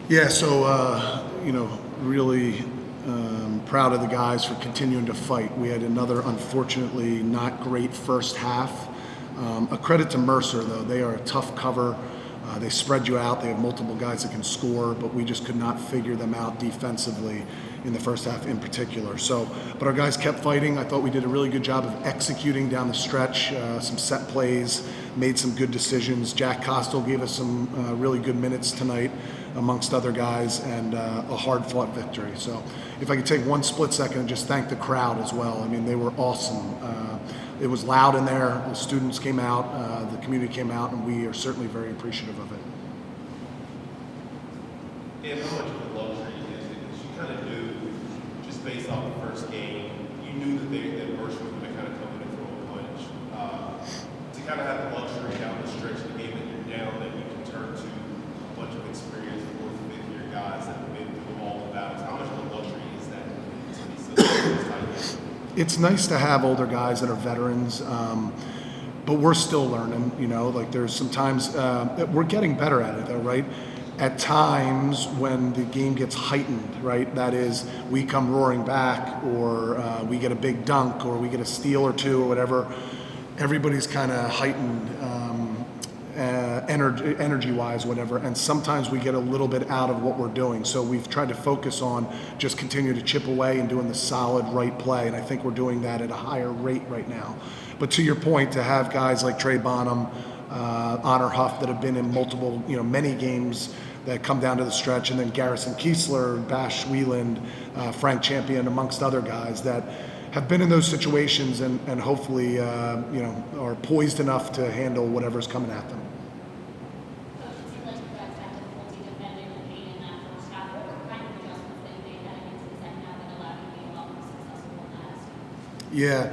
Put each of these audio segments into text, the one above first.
Yeah, so, really proud of the guys for continuing to fight. We had another, unfortunately, not great first half. A credit to Mercer, though. They are a tough cover. They spread you out. They have multiple guys that can score, but we just could not figure them out defensively in the first half in particular. But our guys kept fighting. I thought we did a really good job of executing down the stretch, some set plays, made some good decisions. Jack Costel gave us some really good minutes tonight amongst other guys, and a hard-fought victory. So if I could take one split second and just thank the crowd as well. I mean, they were awesome. It was loud in there. The students came out, the community came out, and we are certainly very appreciative of it. And how much of a luxury is it? Because you kind of knew, just based off the first game, you knew that Mercer was going to kind of come in and throw a punch. To kind of have the luxury down the stretch of the game that you're down, that you can turn to a bunch of experienced fourth, fifth-year guys that have been through all the battles. How much of a luxury is that to be such a tight game? It's nice to have older guys that are veterans, but we're still learning, like there's sometimes, we're getting better at it though, right? At times when the game gets heightened, right? That is, we come roaring back, or we get a big dunk, or we get a steal or two or whatever, everybody's kind of heightened energy-wise, whatever, and sometimes we get a little bit out of what we're doing. So we've tried to focus on just continue to chip away and doing the solid right play, and I think we're doing that at a higher rate right now. But to your point, to have guys like Trey Bonham, Honor Huff that have been in multiple, many games that come down to the stretch, and then Garrison Kiesler, Bash Wieland, Frank Champion, amongst other guys that have been in those situations and hopefully, are poised enough to handle whatever's coming at them. Yeah.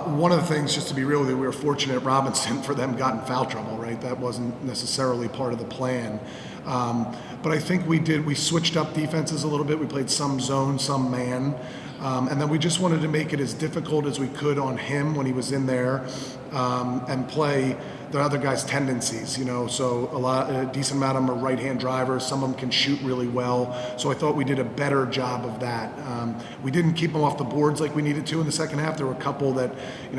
One of the things, just to be real with you, we were fortunate at Robinson for them got in foul trouble, right? That wasn't necessarily part of the plan. But I think we switched up defenses a little bit. We played some zone, some man. And then we just wanted to make it as difficult as we could on him when he was in there, and play the other guy's tendencies, so a decent amount of them are right-hand drivers. Some of them can shoot really well. So I thought we did a better job of that. We didn't keep them off the boards like we needed to in the second half. There were a couple that,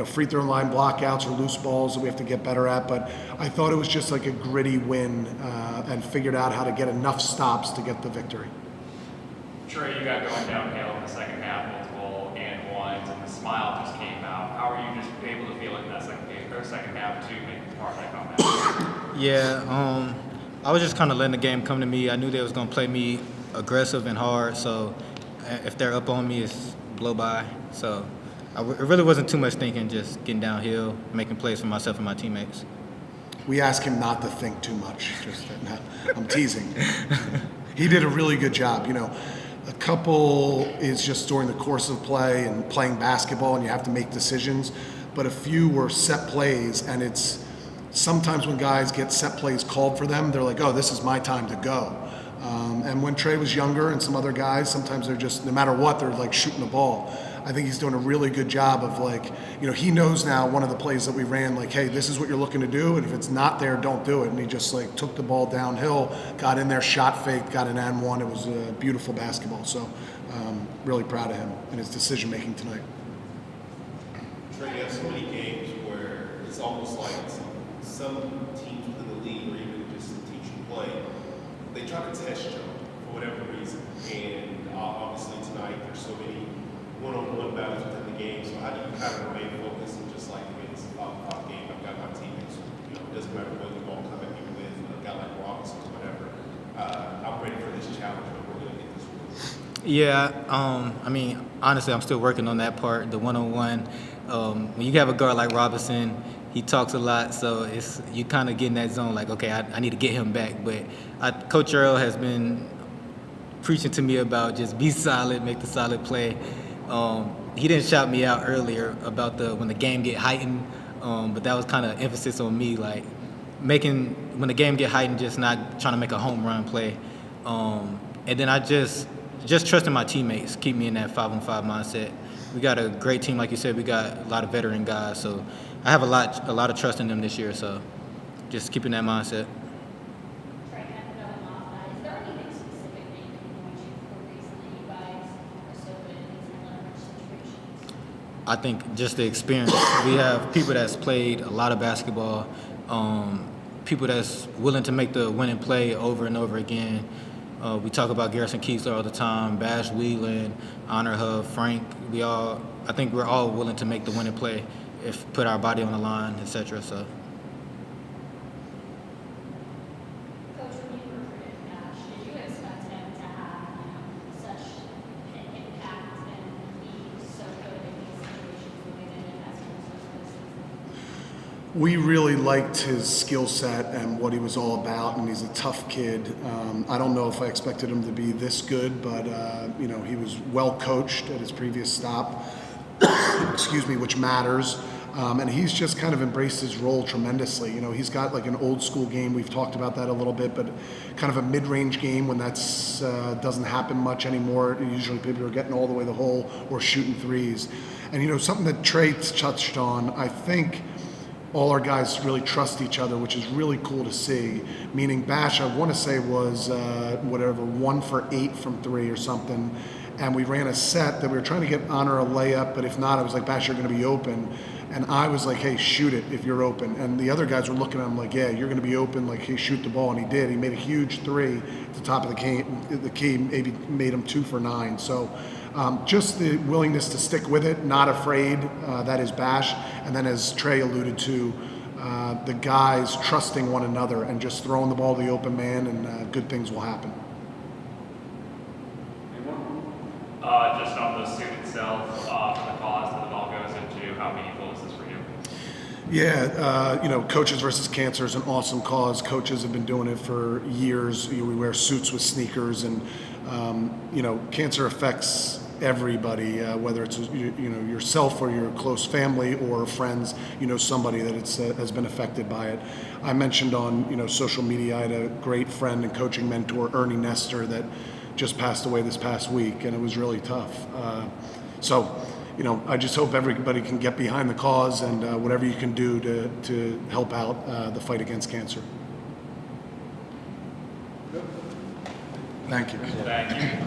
free throw line blockouts or loose balls that we have to get better at. But I thought it was just like a gritty win, and figured out how to get enough stops to get the victory. Trey, you got going downhill in the second half, multiple and ones, and the smile just came out. How are you just able to feel it in that second half to make part of that comeback? Yeah, I was just kind of letting the game come to me. I knew they was going to play me aggressive and hard, so if they're up on me, it's blow by. So it really wasn't too much thinking, just getting downhill, making plays for myself and my teammates. We asked him not to think too much. I'm teasing. He did a really good job. A couple is just during the course of play and playing basketball, and you have to make decisions. But a few were set plays, and it's sometimes when guys get set plays called for them, they're like, oh, this is my time to go. And when Trey was younger and some other guys, sometimes they're just, no matter what, they're like shooting the ball. I think he's doing a really good job of he knows now one of the plays that we ran, hey, this is what you're looking to do, and if it's not there, don't do it. And he just took the ball downhill, got in there, shot faked, got an and one. It was a beautiful basketball. So really proud of him and his decision making tonight. Trey, you have so many games where it's almost like some teams within the league, or even just the teams you play, they try to test you for whatever reason. And obviously tonight there's so many one-on-one battles within the game. So how do you kind of remain focused and just it's a top game? I've got my teammates. It doesn't matter what the ball coming in with, a guy like Robinson or whatever. I'm ready for this challenge, but we're going to get this one. Yeah, honestly, I'm still working on that part, the one-on-one. When you have a guard like Robinson, he talks a lot, so you kind of get in that zone okay, I need to get him back. But Coach Earl has been preaching to me about just be solid, make the solid play. He didn't shout me out earlier about when the game get heightened, but that was kind of emphasis on me, when the game get heightened, just not trying to make a home run play. And then I just trusting my teammates, keep me in that 5-on-5 mindset. We got a great team, like you said. We got a lot of veteran guys, so I have a lot of trust in them this year. So just keeping that mindset. Is there anything specific I think just the experience. We have people that's played a lot of basketball, people that's willing to make the winning play over and over again. We talk about Garrison Keesler all the time, Bash Wheelan, Honor Hub, Frank. I think we're all willing to make the winning play if put our body on the line, etc. So. Coach, when you recruited Nash, did you expect him to have, such an impact and be so good in these situations the way that he has been so far this season? We really liked his skill set and what he was all about, and he's a tough kid. I don't know if I expected him to be this good, but he was well coached at his previous stop, excuse me, which matters. And he's just kind of embraced his role tremendously. He's got like an old school game. We've talked about that a little bit, but kind of a mid-range game when that's doesn't happen much anymore. Usually people are getting all the way to the hole or shooting threes. And something that Trey touched on, I think all our guys really trust each other, which is really cool to see. Meaning Bash, I want to say, was 1 for 8 from 3 or something. And we ran a set that we were trying to get Honor a layup, but if not, I was like, Bash, you're going to be open. And I was like, hey, shoot it if you're open. And the other guys were looking at him like, yeah, you're going to be open. Like, hey, shoot the ball. And he did. He made a huge 3 at the top of the key, maybe made him 2 for 9. So just the willingness to stick with it, not afraid, that is Bash. And then as Trey alluded to, the guys trusting one another and just throwing the ball to the open man, and good things will happen. Just on the suit itself, for the cause that it all goes into, how meaningful is this for you? Yeah, Coaches versus Cancer is an awesome cause. Coaches have been doing it for years. We wear suits with sneakers, and cancer affects everybody, whether it's yourself or your close family or friends. Somebody that has been affected by it. I mentioned on social media, I had a great friend and coaching mentor, Ernie Nestor, that just passed away this past week, and it was really tough. I just hope everybody can get behind the cause and whatever you can do to help out the fight against cancer. Thank you. Thank you.